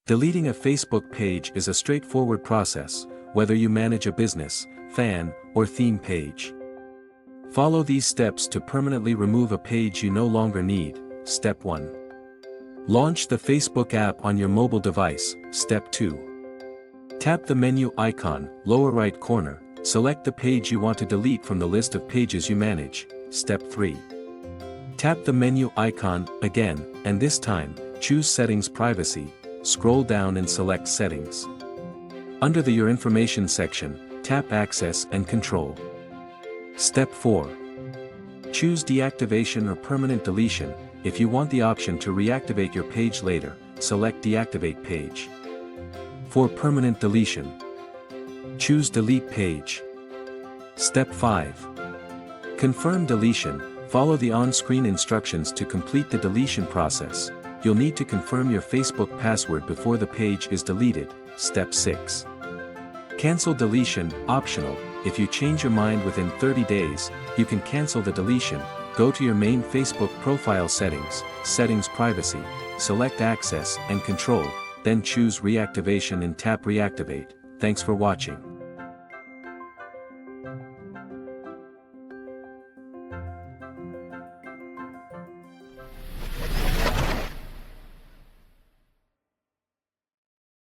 Deleting a Facebook page is a straightforward process, whether you manage a business, fan, or theme page. Follow these steps to permanently remove a page you no longer need. Step 1. Launch the Facebook app on your mobile device. Step 2. Tap the menu icon, lower right corner, select the page you want to delete from the list of pages you manage. Step 3. Tap the menu icon, again, and this time, choose Settings Privacy, scroll down and select Settings. Under the Your Information section, tap Access and Control. Step 4. Choose Deactivation or Permanent Deletion. If you want the option to reactivate your page later, select Deactivate Page. For permanent deletion, choose Delete Page. Step 5. Confirm deletion. Follow the on-screen instructions to complete the deletion process. You'll need to confirm your Facebook password before the page is deleted. Step 6. Cancel deletion, optional. If you change your mind within 30 days, you can cancel the deletion. Go to your main Facebook profile settings, Settings Privacy, select Access and Control, then choose Reactivation and tap Reactivate. Thanks for watching.